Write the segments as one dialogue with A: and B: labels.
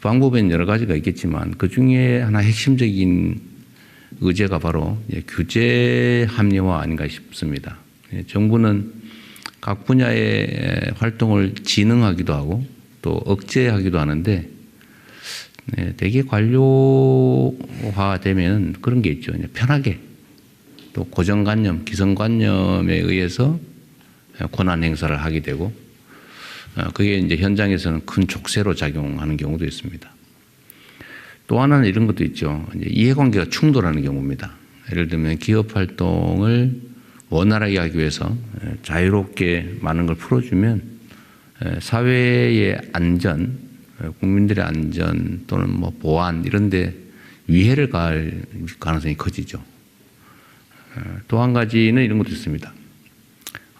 A: 그 방법에는 여러 가지가 있겠지만 그 중에 하나 핵심적인 의제가 바로 규제 합리화 아닌가 싶습니다. 정부는 각 분야의 활동을 진흥하기도 하고 또 억제하기도 하는데 대개 관료화되면 그런 게 있죠. 편하게 또 고정관념, 기성관념에 의해서 권한 행사를 하게 되고 그게 이제 현장에서는 큰 족쇄로 작용하는 경우도 있습니다. 또 하나는 이런 것도 있죠. 이제 이해관계가 충돌하는 경우입니다. 예를 들면 기업 활동을 원활하게 하기 위해서 자유롭게 많은 걸 풀어주면 사회의 안전, 국민들의 안전 또는 뭐 보안 이런 데 위해를 가할 가능성이 커지죠. 또 한 가지는 이런 것도 있습니다.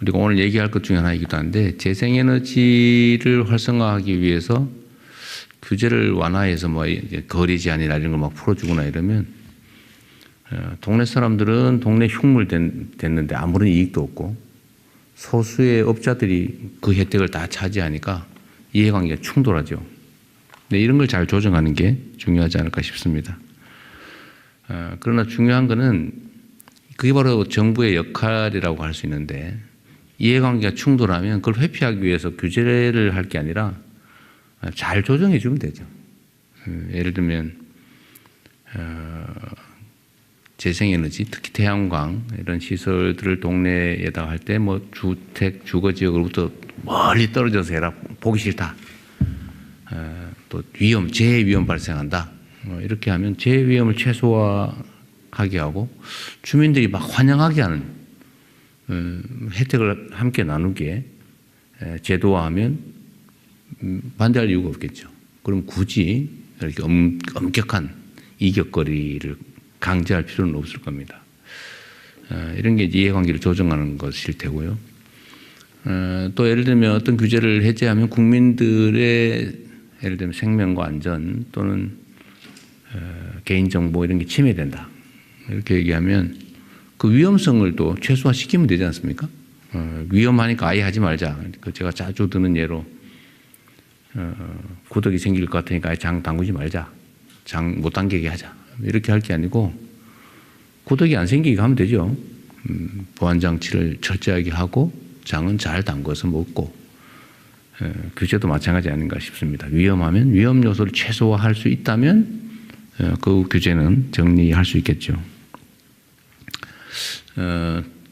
A: 우리가 오늘 얘기할 것 중에 하나이기도 한데 재생에너지를 활성화하기 위해서 규제를 완화해서 뭐 거리 제한이나 이런 걸 막 풀어주거나 이러면 동네 사람들은 동네 흉물 됐는데 아무런 이익도 없고 소수의 업자들이 그 혜택을 다 차지하니까 이해관계가 충돌하죠. 네, 이런 걸 잘 조정하는 게 중요하지 않을까 싶습니다. 그러나 중요한 거는 그게 바로 정부의 역할이라고 할 수 있는데 이해관계가 충돌하면 그걸 회피하기 위해서 규제를 할 게 아니라 잘 조정해 주면 되죠. 예를 들면 재생에너지, 특히 태양광 이런 시설들을 동네에다 할 때 뭐 주택, 주거 지역으로부터 멀리 떨어져서 해라. 보기 싫다. 또 재해위험 발생한다. 이렇게 하면 재해위험을 최소화하게 하고 주민들이 막 환영하게 하는 혜택을 함께 나누게 제도화하면 반대할 이유가 없겠죠. 그럼 굳이 이렇게 엄격한 이격거리를 강제할 필요는 없을 겁니다. 이런 게 이해관계를 조정하는 것일 테고요. 또 예를 들면 어떤 규제를 해제하면 국민들의 예를 들면 생명과 안전 또는 개인정보 이런 게 침해된다. 이렇게 얘기하면 그 위험성을 또 최소화시키면 되지 않습니까? 위험하니까 아예 하지 말자. 제가 자주 드는 예로 구덕이 생길 것 같으니까 아예 장 담그지 말자. 장 못 당기게 하자. 이렇게 할 게 아니고 구덕이 안 생기게 하면 되죠. 보안장치를 철저하게 하고 장은 잘 담궈서 먹고 규제도 마찬가지 아닌가 싶습니다. 위험하면 위험 요소를 최소화할 수 있다면 그 규제는 정리할 수 있겠죠.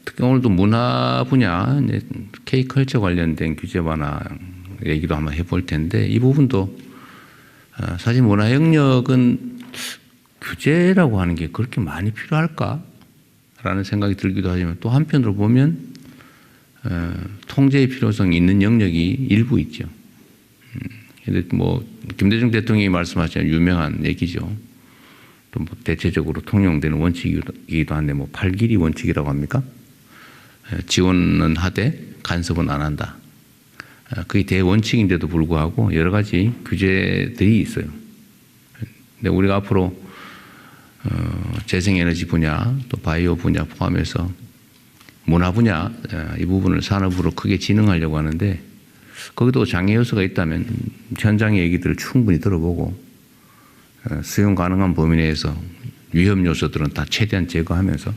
A: 특히 오늘도 문화 분야 K컬처 관련된 규제 완화 얘기도 한번 해볼 텐데 이 부분도 사실 문화 영역은 규제라고 하는 게 그렇게 많이 필요할까라는 생각이 들기도 하지만 또 한편으로 보면 통제의 필요성이 있는 영역이 일부 있죠. 근데 뭐 김대중 대통령이 말씀하신 유명한 얘기죠. 또 뭐 대체적으로 통용되는 원칙이기도 한데 뭐 8길이 원칙이라고 합니까? 지원은 하되 간섭은 안 한다. 그게 대원칙인데도 불구하고 여러 가지 규제들이 있어요. 근데 우리가 앞으로 재생에너지 분야 또 바이오 분야 포함해서 문화 분야 이 부분을 산업으로 크게 진흥하려고 하는데 거기도 장애 요소가 있다면 현장의 얘기들을 충분히 들어보고 수용 가능한 범위 내에서 위험 요소들은 다 최대한 제거하면서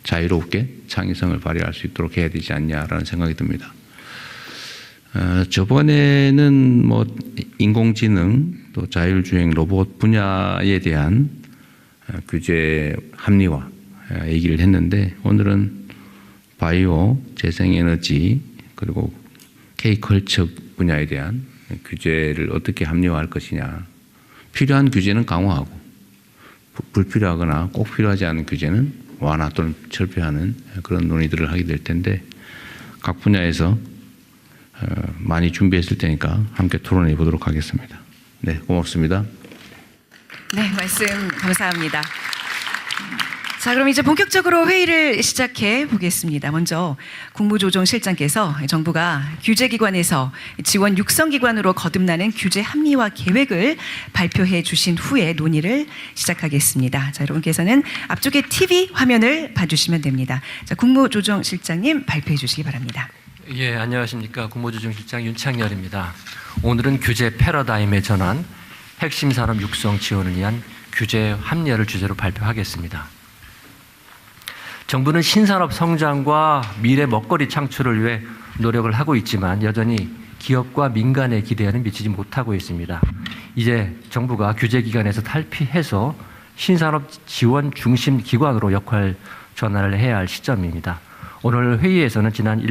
A: 자유롭게 창의성을 발휘할 수 있도록 해야 되지 않냐라는 생각이 듭니다. 저번에는 뭐 인공지능 또 자율주행 로봇 분야에 대한 규제 합리화 얘기를 했는데 오늘은 바이오, 재생에너지 그리고 K컬처 분야에 대한 규제를 어떻게 합리화할 것이냐. 필요한 규제는 강화하고 불필요하거나 꼭 필요하지 않은 규제는 완화 또는 철폐하는 그런 논의들을 하게 될 텐데 각 분야에서 많이 준비했을 테니까 함께 토론해 보도록 하겠습니다. 네, 고맙습니다.
B: 네, 말씀 감사합니다. 자, 그럼 이제 본격적으로 회의를 시작해 보겠습니다. 먼저 국무조정실장께서 정부가 규제기관에서 지원 육성기관으로 거듭나는 규제 합리화 계획을 발표해 주신 후에 논의를 시작하겠습니다. 자, 여러분께서는 앞쪽에 TV 화면을 봐주시면 됩니다. 자, 국무조정실장님 발표해 주시기 바랍니다.
C: 예, 안녕하십니까. 국무조정실장 윤창열입니다. 오늘은 규제 패러다임의 전환, 핵심 산업 육성 지원을 위한 규제 합리화를 주제로 발표하겠습니다. 정부는 신산업 성장과 미래 먹거리 창출을 위해 노력을 하고 있지만 여전히 기업과 민간의 기대에는 미치지 못하고 있습니다. 이제 정부가 규제기관에서 탈피해서 신산업 지원 중심 기관으로 역할 전환을 해야 할 시점입니다. 오늘 회의에서는 지난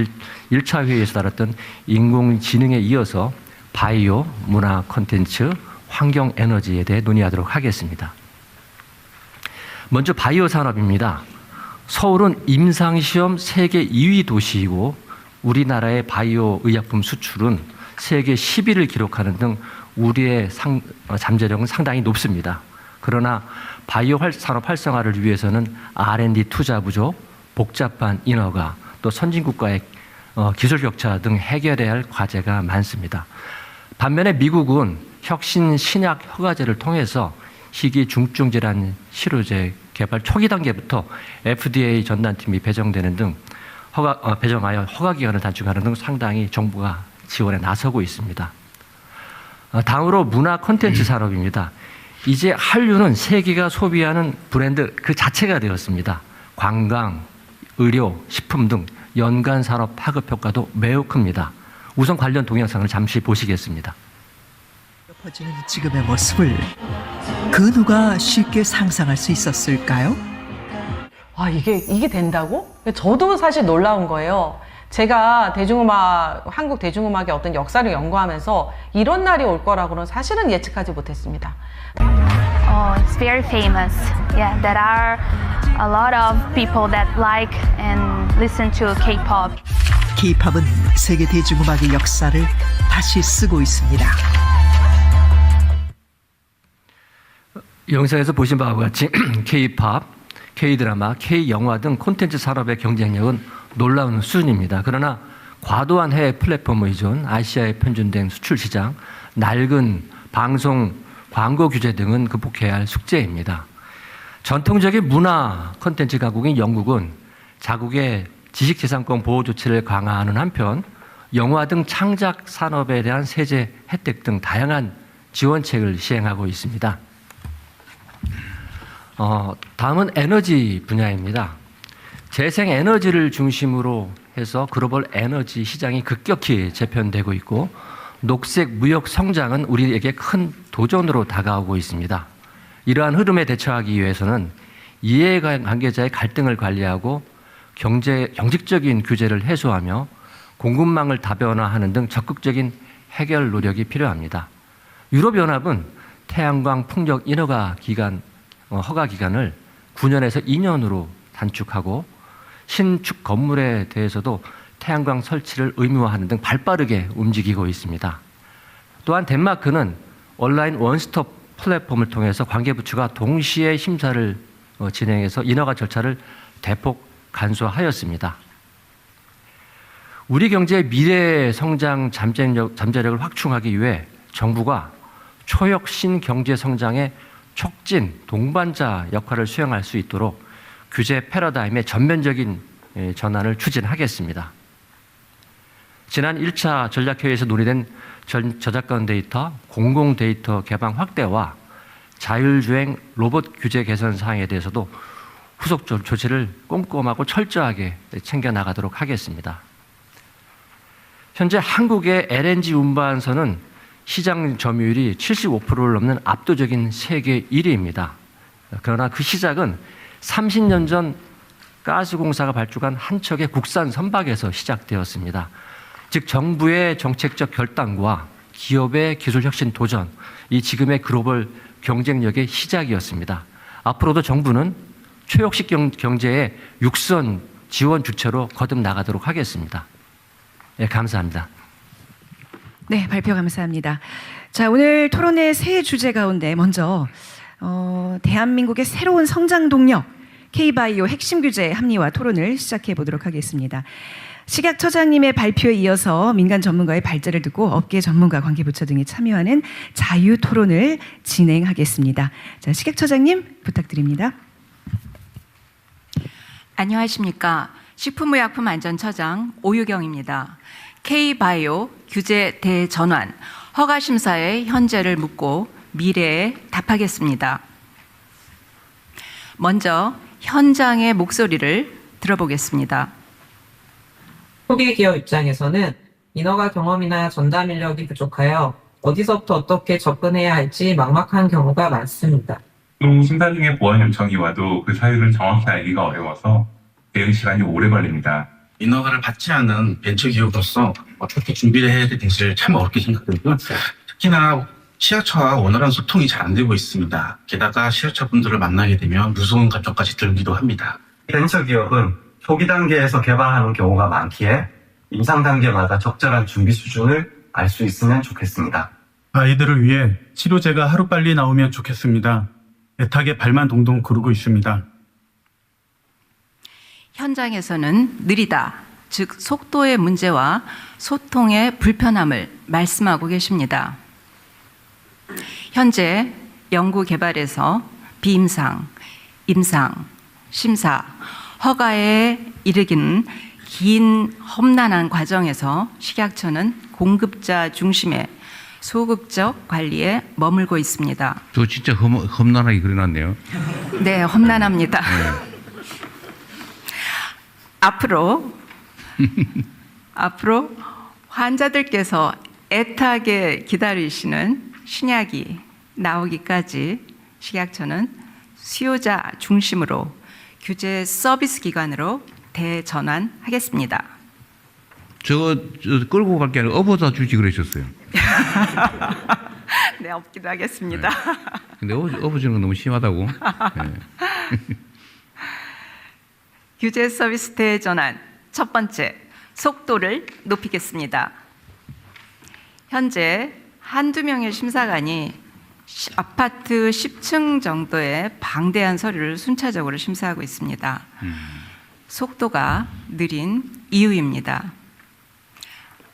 C: 1차 회의에서 다뤘던 인공지능에 이어서 바이오, 문화 콘텐츠, 환경 에너지에 대해 논의하도록 하겠습니다. 먼저 바이오 산업입니다. 서울은 임상시험 세계 2위 도시이고 우리나라의 바이오 의약품 수출은 세계 10위를 기록하는 등 우리의 잠재력은 상당히 높습니다. 그러나 바이오 산업 활성화를 위해서는 R&D 투자 부족, 복잡한 인허가, 또 선진국과의 기술 격차 등 해결해야 할 과제가 많습니다. 반면에 미국은 혁신 신약 허가제를 통해서 희귀 중증 질환 치료제 개발 초기 단계부터 FDA 전담팀이 배정되는 등 배정하여 허가 기간을 단축하는 등 상당히 정부가 지원에 나서고 있습니다. 다음으로 문화 콘텐츠 산업입니다. 이제 한류는 세계가 소비하는 브랜드 그 자체가 되었습니다. 관광, 의료, 식품 등 연간 산업 파급 효과도 매우 큽니다. 우선 관련 동영상을 잠시 보시겠습니다.
D: 퍼지는 지금의 모습을 그 누가 쉽게 상상할 수 있었을까요?
E: 아, 이게 된다고? 저도 사실 놀라운 거예요. 제가 한국 대중음악의 어떤 역사를 연구하면서 이런 날이 올 거라고는 사실은 예측하지 못했습니다.
F: It's very famous. Yeah, there are a lot of people that like and listen to K-pop.
D: K-팝은 세계 대중음악의 역사를 다시 쓰고 있습니다.
C: 영상에서 보신 바와 같이 K-팝, K-드라마, K-영화 등 콘텐츠 산업의 경쟁력은 놀라운 수준입니다. 그러나 과도한 해외 플랫폼 의존, 아시아에 편중된 수출 시장, 낡은 방송, 광고 규제 등은 극복해야 할 숙제입니다. 전통적인 문화 콘텐츠 강국인 영국은 자국의 지식재산권 보호 조치를 강화하는 한편 영화 등 창작 산업에 대한 세제 혜택 등 다양한 지원책을 시행하고 있습니다. 다음은 에너지 분야입니다. 재생에너지를 중심으로 해서 글로벌 에너지 시장이 급격히 재편되고 있고 녹색 무역 성장은 우리에게 큰 도전으로 다가오고 있습니다. 이러한 흐름에 대처하기 위해서는 이해관계자의 갈등을 관리하고 경직적인 규제를 해소하며 공급망을 다변화하는 등 적극적인 해결 노력이 필요합니다. 유럽연합은 태양광 풍력 인허가 허가 기간을 9년에서 2년으로 단축하고 신축 건물에 대해서도 태양광 설치를 의무화하는 등 발빠르게 움직이고 있습니다. 또한 덴마크는 온라인 원스톱 플랫폼을 통해서 관계부처가 동시에 심사를 진행해서 인허가 절차를 대폭 간소화하였습니다. 우리 경제의 미래 성장 잠재력을 확충하기 위해 정부가 초혁신 경제 성장의 촉진, 동반자 역할을 수행할 수 있도록 규제 패러다임의 전면적인 전환을 추진하겠습니다. 지난 1차 전략회의에서 논의된 저작권 데이터, 공공 데이터 개방 확대와 자율주행 로봇 규제 개선 사항에 대해서도 후속 조치를 꼼꼼하고 철저하게 챙겨나가도록 하겠습니다. 현재 한국의 LNG 운반선은 시장 점유율이 75%를 넘는 압도적인 세계 1위입니다. 그러나 그 시작은 30년 전 가스공사가 발주한 한 척의 국산 선박에서 시작되었습니다. 즉 정부의 정책적 결단과 기업의 기술 혁신 도전, 이 지금의 글로벌 경쟁력의 시작이었습니다. 앞으로도 정부는 초역식 경제의 육선 지원 주체로 거듭 나가도록 하겠습니다. 네, 감사합니다.
B: 네, 발표 감사합니다. 자, 오늘 토론의 세 주제 가운데 먼저 대한민국의 새로운 성장 동력, K-바이오 핵심 규제 합리화 토론을 시작해 보도록 하겠습니다. 식약처장님의 발표에 이어서 민간 전문가의 발제를 듣고 업계 전문가, 관계부처 등이 참여하는 자유 토론을 진행하겠습니다. 자, 식약처장님 부탁드립니다.
G: 안녕하십니까. 식품의약품안전처장 오유경입니다. K-바이오 규제 대전환 허가 심사의 현재를 묻고 미래에 답하겠습니다. 먼저 현장의 목소리를 들어보겠습니다.
H: 초기 기업 입장에서는 인허가 경험이나 전담 인력이 부족하여 어디서부터 어떻게 접근해야 할지 막막한 경우가 많습니다.
I: 또 심사 중에 보완 요청이 와도 그 사유를 정확히 알기가 어려워서 대응 시간이 오래 걸립니다.
J: 인허가를 받지 않은 벤처기업으로서 어떻게 준비를 해야 될지 참 어렵게 생각되고요. 특히나 시야처와 원활한 소통이 잘 안 되고 있습니다. 게다가 시야처 분들을 만나게 되면 무서운 감정까지 들기도 합니다.
K: 벤처기업은 초기 단계에서 개발하는 경우가 많기에 임상 단계마다 적절한 준비 수준을 알 수 있으면 좋겠습니다.
L: 아이들을 위해 치료제가 하루빨리 나오면 좋겠습니다. 애타게 발만 동동 구르고 있습니다.
G: 현장에서는 느리다, 즉 속도의 문제와 소통의 불편함을 말씀하고 계십니다. 현재 연구 개발에서 비임상, 임상, 심사, 허가에 이르기는 긴 험난한 과정에서 식약처는 공급자 중심의 소극적 관리에 머물고 있습니다.
A: 저 진짜 험난하게 그려놨네요.
G: 네, 험난합니다. 앞으로 환자들께서 애타게 기다리시는 신약이 나오기까지 식약처는 수요자 중심으로 규제 서비스 기관으로 대전환하겠습니다.
A: 저거 끌고 갈 게 아니라 업어다 주지 그러셨어요.
G: 네, 없기도 하겠습니다.
A: 근데 업어주는 건 너무 심하다고. 네.
G: 규제 서비스 대전환 첫 번째, 속도를 높이겠습니다. 현재 한두 명의 심사관이 아파트 10층 정도의 방대한 서류를 순차적으로 심사하고 있습니다. 속도가 느린 이유입니다.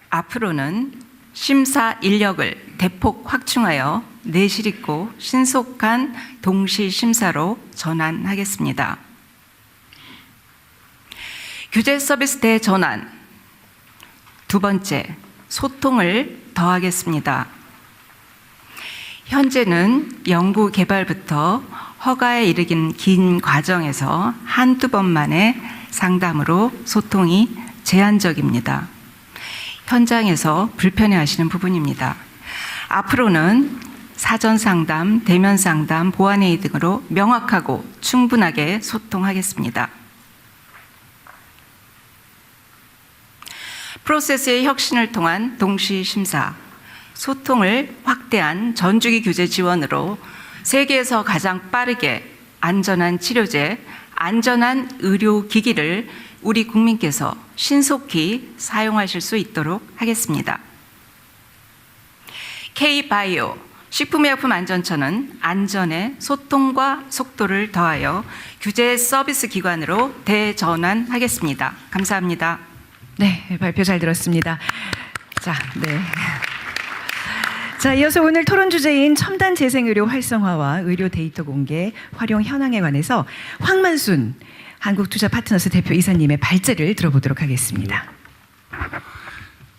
G: 앞으로는 심사 인력을 대폭 확충하여 내실 있고 신속한 동시 심사로 전환하겠습니다. 규제 서비스 대전환 두 번째, 소통을 더하겠습니다. 현재는 연구 개발부터 허가에 이르긴 긴 과정에서 한두 번만의 상담으로 소통이 제한적입니다. 현장에서 불편해하시는 부분입니다. 앞으로는 사전 상담, 대면 상담, 보완회의 등으로 명확하고 충분하게 소통하겠습니다. 프로세스의 혁신을 통한 동시 심사, 소통을 확대한 전주기 규제 지원으로 세계에서 가장 빠르게 안전한 치료제, 안전한 의료기기를 우리 국민께서 신속히 사용하실 수 있도록 하겠습니다. K바이오 식품의약품안전처는 안전에 소통과 속도를 더하여 규제 서비스 기관으로 대전환하겠습니다. 감사합니다.
B: 네, 발표 잘 들었습니다. 자, 이어서 오늘 토론 주제인 첨단 재생의료 활성화와 의료 데이터 공개 활용 현황에 관해서 황만순 한국투자파트너스 대표 이사님의 발제를 들어보도록 하겠습니다.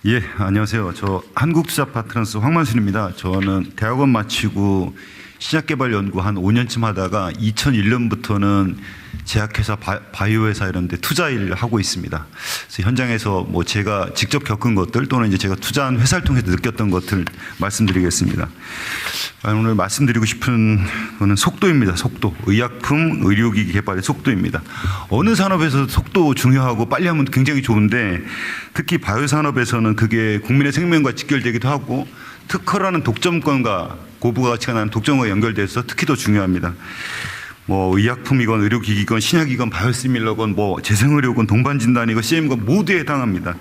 M: 예, 안녕하세요. 저 한국투자파트너스 황만순입니다. 저는 대학원 마치고 신약개발 연구 한 5년쯤 하다가 2001년부터는 제약회사, 바이오회사 이런 데 투자 일을 하고 있습니다. 그래서 현장에서 뭐 제가 직접 겪은 것들 또는 이제 제가 투자한 회사를 통해서 느꼈던 것들 말씀드리겠습니다. 오늘 말씀드리고 싶은 거는 속도입니다. 속도. 의약품, 의료기기 개발의 속도입니다. 어느 산업에서도 속도 중요하고 빨리 하면 굉장히 좋은데 특히 바이오 산업에서는 그게 국민의 생명과 직결되기도 하고 특허라는 독점권과 고부가치가 나는 독점과 연결돼서 특히 더 중요합니다. 뭐 의약품이건 의료기기건 신약이건 바이오시밀러건 뭐 재생의료건 동반진단이건 CM건 모두에 해당합니다.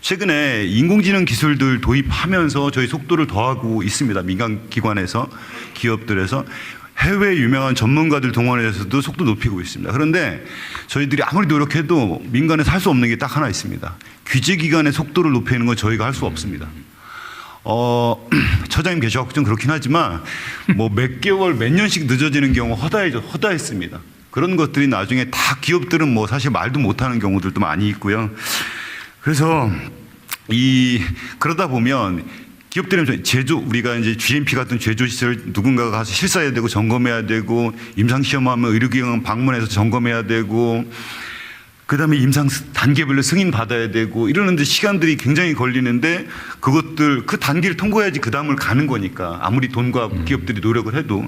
M: 최근에 인공지능 기술들 도입하면서 저희 속도를 더하고 있습니다. 민간기관에서 기업들에서 해외 유명한 전문가들 동원해서도 속도 높이고 있습니다. 그런데 저희들이 아무리 노력해도 민간에서 할 수 없는 게 딱 하나 있습니다. 규제기관의 속도를 높이는 건 저희가 할 수 없습니다. 처장님 계셔서 좀 그렇긴 하지만 뭐 몇 개월, 몇 년씩 늦어지는 경우 허다했습니다. 그런 것들이 나중에 다 기업들은 뭐 사실 말도 못하는 경우들도 많이 있고요. 그래서 그러다 보면 기업들은 제조, 우리가 이제 GMP 같은 제조 시설 누군가가 가서 실사해야 되고 점검해야 되고 임상 시험하면 의료기관 방문해서 점검해야 되고 그다음에 임상 단계별로 승인 받아야 되고 이러는데 시간들이 굉장히 걸리는데 그것들 그 단계를 통과해야지 그 다음을 가는 거니까 아무리 돈과 기업들이 노력을 해도.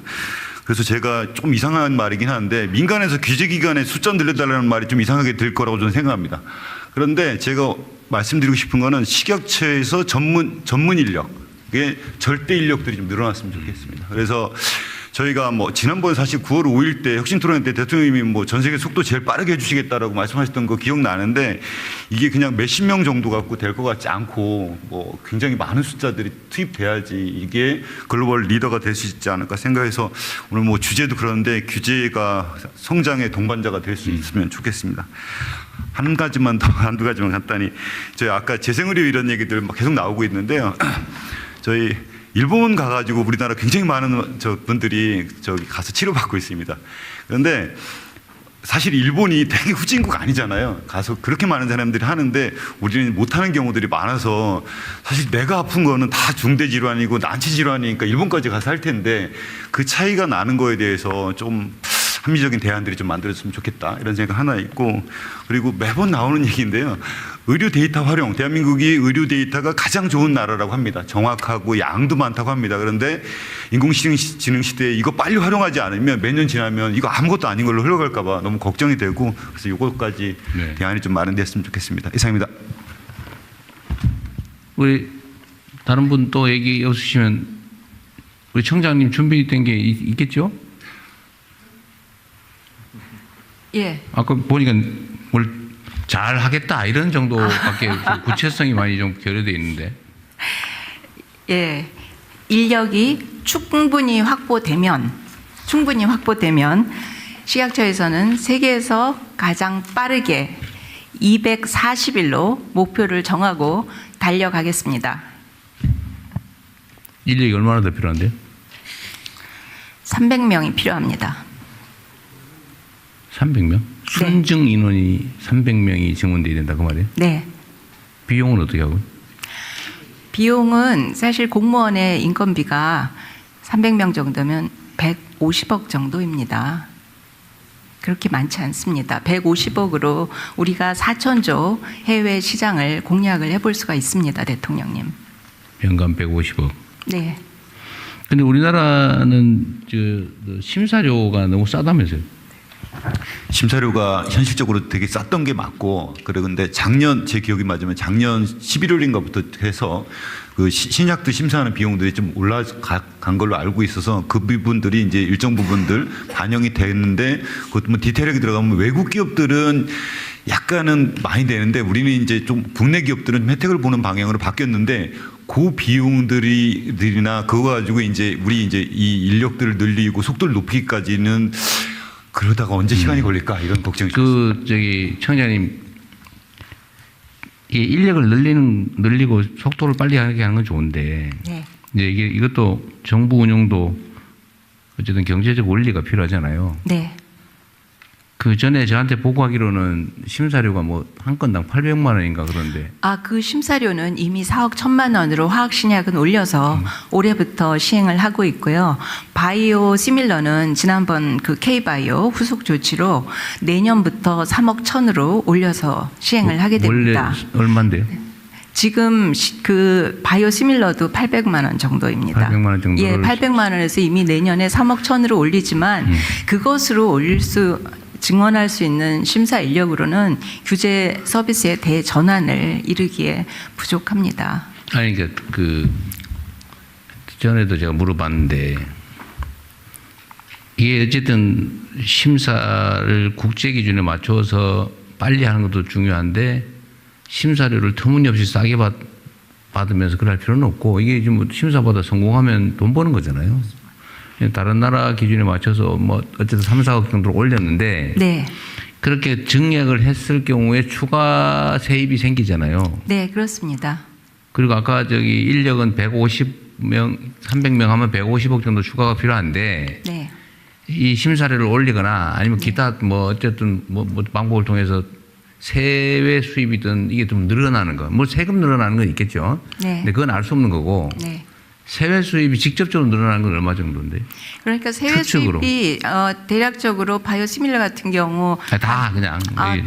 M: 그래서 제가 좀 이상한 말이긴 한데 민간에서 규제기관에 숫자 늘려달라는 말이 좀 이상하게 들 거라고 저는 생각합니다. 그런데 제가 말씀드리고 싶은 거는 식약처에서 전문 인력의 절대 인력들이 좀 늘어났으면 좋겠습니다. 그래서 저희가 뭐 지난번 사실 9월 5일 때 혁신토론 때 대통령님이 뭐 전 세계 속도 제일 빠르게 해주시겠다라고 말씀하셨던 거 기억나는데 이게 그냥 몇십 명 정도 갖고 될 것 같지 않고 뭐 굉장히 많은 숫자들이 투입돼야지 이게 글로벌 리더가 될 수 있지 않을까 생각해서 오늘 뭐 주제도 그런데 규제가 성장의 동반자가 될 수 있으면 좋겠습니다. 한 가지만 더, 한두 가지만 간단히 저희 아까 재생의료 이런 얘기들 막 계속 나오고 있는데요. 저희 일본 가가지고 우리나라 굉장히 많은 분들이 저기 가서 치료받고 있습니다. 그런데 사실 일본이 되게 후진국 아니잖아요. 가서 그렇게 많은 사람들이 하는데 우리는 못하는 경우들이 많아서 사실 내가 아픈 거는 다 중대 질환이고 난치 질환이니까 일본까지 가서 할 텐데 그 차이가 나는 거에 대해서 좀 합리적인 대안들이 좀 만들어졌으면 좋겠다 이런 생각 하나 있고 그리고 매번 나오는 얘기인데요. 의료 데이터 활용, 대한민국이 의료 데이터가 가장 좋은 나라라고 합니다. 정확하고 양도 많다고 합니다. 그런데 인공지능 시대에 이거 빨리 활용하지 않으면 몇 년 지나면 이거 아무것도 아닌 걸로 흘러갈까 봐 너무 걱정이 되고 그래서 이것까지 대안이 좀 마련됐으면 좋겠습니다. 이상입니다.
A: 우리 다른 분 또 얘기 없으시면 우리 청장님 준비된 게 있겠죠?
G: 예.
A: 아까 보니까 뭘 잘 하겠다 이런 정도밖에 구체성이 많이 좀 결여되어 있는데.
G: 예. 인력이 충분히 확보되면 식약처에서는 세계에서 가장 빠르게 240일로 목표를 정하고 달려가겠습니다.
A: 인력이 얼마나 더 필요한데요?
G: 300명이 필요합니다.
A: 300명? 순증 인원이 300명이 증원돼야 된다 그 말이에요?
G: 네.
A: 비용은 어떻게 하고?
G: 비용은 사실 공무원의 인건비가 300명 정도면 150억 정도입니다. 그렇게 많지 않습니다. 150억으로 우리가 4천조 해외 시장을 공략을 해볼 수가 있습니다, 대통령님.
A: 연간 150억.
G: 네.
A: 근데 우리나라는 심사료가 너무 싸다면서요?
M: 심사료가 현실적으로 되게 쌌던 게 맞고 그런데 작년 제 기억이 맞으면 작년 11월인가부터 해서 그 신약도 심사하는 비용들이 좀 올라간 걸로 알고 있어서 그 부분들이 이제 일정 부분들 반영이 됐는데 그것도 뭐 디테일하게 들어가면 외국 기업들은 약간은 많이 되는데 우리는 이제 좀 국내 기업들은 좀 혜택을 보는 방향으로 바뀌었는데 그 비용들이나 그거 가지고 이제 우리 이제 이 인력들을 늘리고 속도를 높이기까지는 그러다가 언제 시간이 걸릴까 이런 걱정이 좀 있습니다.
A: 청장님, 이 인력을 늘리고 속도를 빨리 하게 하는 건 좋은데,
G: 네.
A: 이제 이것도 정부 운영도 어쨌든 경제적 원리가 필요하잖아요.
G: 네.
A: 그 전에 저한테 보고하기로는 심사료가 뭐 한 건당 800만 원인가 그런데.
G: 그 심사료는 이미 4억 1천만 원으로 화학신약은 올려서 올해부터 시행을 하고 있고요. 바이오 시밀러는 지난번 그 K바이오 후속 조치로 내년부터 3억 1천으로 올려서 시행을 하게 됩니다.
A: 원래 얼마인데요?
G: 지금 그 바이오 시밀러도 800만 원 정도입니다.
A: 800만 원 정도.
G: 예, 800만 원에서 이미 내년에 3억 1천으로 올리지만 그것으로 올릴 수 증언할 수 있는 심사 인력으로는 규제 서비스의 대전환을 이루기에 부족합니다.
A: 아니 그러니까 그 전에도 제가 물어봤는데 이게 어쨌든 심사를 국제 기준에 맞춰서 빨리 하는 것도 중요한데 심사료를 터무니없이 싸게 받으면서 그럴 필요는 없고 이게 지금 심사보다 성공하면 돈 버는 거잖아요. 다른 나라 기준에 맞춰서 뭐 어쨌든 3, 4억 정도로 올렸는데
G: 네.
A: 그렇게 증액을 했을 경우에 추가 세입이 생기잖아요.
G: 네, 그렇습니다.
A: 그리고 아까 저기 인력은 150명, 300명 하면 150억 정도 추가가 필요한데
G: 네.
A: 이 심사료를 올리거나 아니면 기타 뭐 어쨌든 뭐 방법을 통해서 세외 수입이든 이게 좀 늘어나는 거. 뭐 세금 늘어나는 건 있겠죠.
G: 네.
A: 근데 그건 알 수 없는 거고.
G: 네.
A: 세외 수입이 직접적으로 늘어나는 건 얼마 정도인데?
G: 그러니까 세외
A: 추측으로.
G: 수입이 대략적으로 바이오시밀러 같은 경우
A: 다 그냥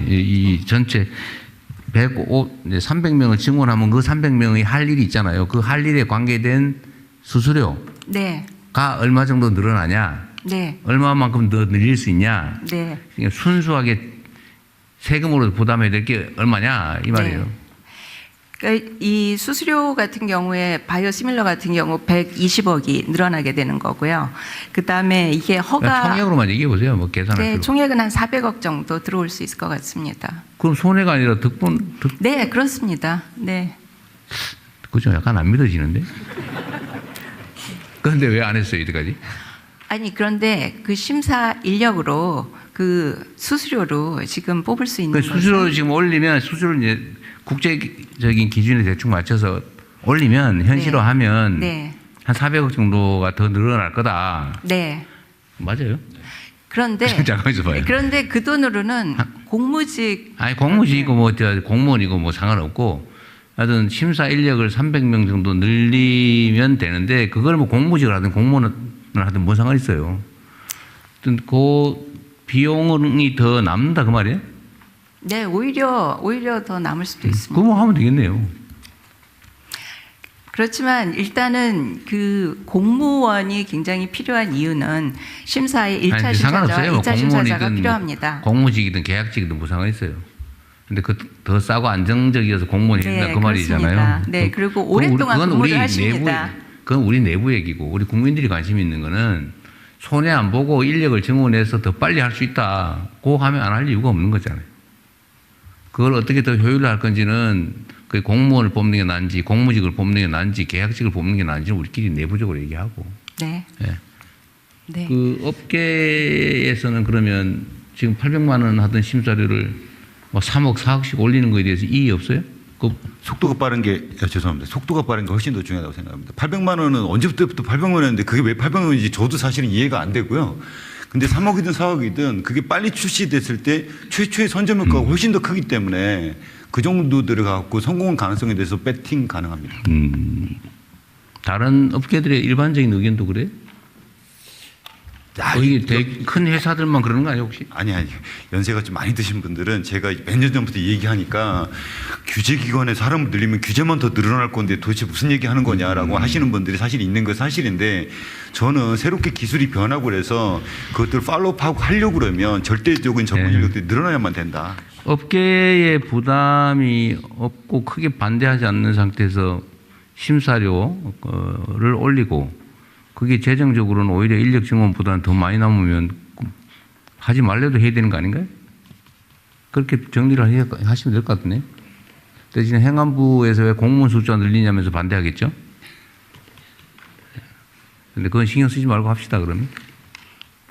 A: 이 전체 300명을 증원하면 그 300명이 할 일이 있잖아요. 그 할 일에 관계된 수수료가
G: 네.
A: 얼마 정도 늘어나냐?
G: 네.
A: 얼마만큼 더 늘릴 수 있냐?
G: 네.
A: 그러니까 순수하게 세금으로 부담해야 될 게 얼마냐 이 말이에요.
G: 네. 그러니까 이 수수료 같은 경우에 바이오시밀러 같은 경우 120억이 늘어나게 되는 거고요. 그다음에 이게 허가
A: 총액으로만 얘기해 보세요. 뭐 계산할
G: 네,
A: 필요.
G: 총액은 한 400억 정도 들어올 수 있을 것 같습니다.
A: 그럼 손해가 아니라
G: 네, 그렇습니다. 네.
A: 그죠? 약간 안 믿어지는데. 그런데 왜 안 했어요 이때까지?
G: 아니 그런데 그 심사 인력으로 그 수수료로 지금 뽑을 수 있는
A: 그 수수료를 지금 올리면 수수료를 이제 국제적인 기준에 대충 맞춰서 올리면 현실화하면
G: 네.
A: 한 400억 정도가 더 늘어날 거다.
G: 네.
A: 맞아요.
G: 그런데
A: 잠깐만 있어봐요.
G: 그런데 그 돈으로는 공무직
A: 아니 공무직이고 뭐 공무원이고 뭐 상관없고 하여튼 심사 인력을 300명 정도 늘리면 되는데 그걸 뭐 공무직을 하든 공무원을 하든 뭐 상관 있어요. 하여튼 그 비용이 더 남는다 그 말이에요?
G: 네, 오히려 더 남을 수도 있습니다.
A: 그거 하면 되겠네요.
G: 그렇지만 일단은 그 공무원이 굉장히 필요한 이유는 심사에 1차 심사자와 2차 심사자가 필요합니다.
A: 공무직이든 계약직이든 뭐 상관 있어요. 근데 그 더 싸고 안정적이어서 공무원이 된다
G: 네,
A: 그 말이잖아요.
G: 네, 그리고 오랫동안 근무를 하십니다.
A: 그건 우리 내부 얘기고 우리 국민들이 관심 있는 거는 손해 안 보고 인력을 증원해서 더 빨리 할 수 있다. 그거 하면 안 할 이유가 없는 거잖아요. 그걸 어떻게 더 효율로 할 건지는 그 공무원을 뽑는 게 나은지 공무직을 뽑는 게 나은지 계약직을 뽑는 게 나은지는 우리끼리 내부적으로 얘기하고.
G: 네.
A: 네.
G: 네.
A: 그 업계에서는 그러면 지금 800만 원 하던 심사료를 뭐 3억, 4억씩 올리는 거에 대해서 이의 없어요?
M: 속도가 빠른 게 죄송합니다. 속도가 빠른 게 훨씬 더 중요하다고 생각합니다. 800만 원은 언제부터 800만 원인데 그게 왜 800만 원인지 저도 사실은 이해가 안 되고요. 근데 3억이든 4억이든 그게 빨리 출시됐을 때 최초의 선점 효과가 훨씬 더 크기 때문에 그 정도 들어가고 성공 가능성에 대해서 배팅 가능합니다.
A: 다른 업계들의 일반적인 의견도 그래요? 이게 되게 큰 회사들만 그러는 거 아니에요 혹시?
M: 아니 연세가 좀 많이 드신 분들은 제가 몇 년 전부터 얘기하니까 규제기관에 사람을 늘리면 규제만 더 늘어날 건데 도대체 무슨 얘기하는 거냐라고 하시는 분들이 사실 있는 건 사실인데 저는 새롭게 기술이 변하고 그래서 그것들 팔로우하고 하려고 그러면 절대적인 전문 인력들이 늘어나야만 된다.
A: 업계의 부담이 없고 크게 반대하지 않는 상태에서 심사료를 올리고 그게 재정적으로는 오히려 인력 증원보다는 더 많이 남으면 하지 말래도 해야 되는 거 아닌가요? 그렇게 정리를 하시면 될 것 같네. 대신 행안부에서 왜 공무원 숫자 늘리냐면서 반대하겠죠? 근데 그건 신경 쓰지 말고 합시다, 그러면.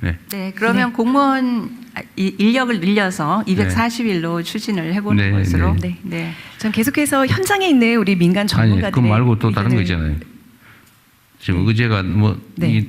A: 네.
G: 네, 그러면 공무원 인력을 늘려서 240일로 추진을 해보는 것으로.
B: 네. 네. 전 계속해서 현장에 있는 우리 민간 전문가들의
A: 아니, 그거 말고 또 다른 거 있잖아요. 지금 의제가 뭐
B: 네.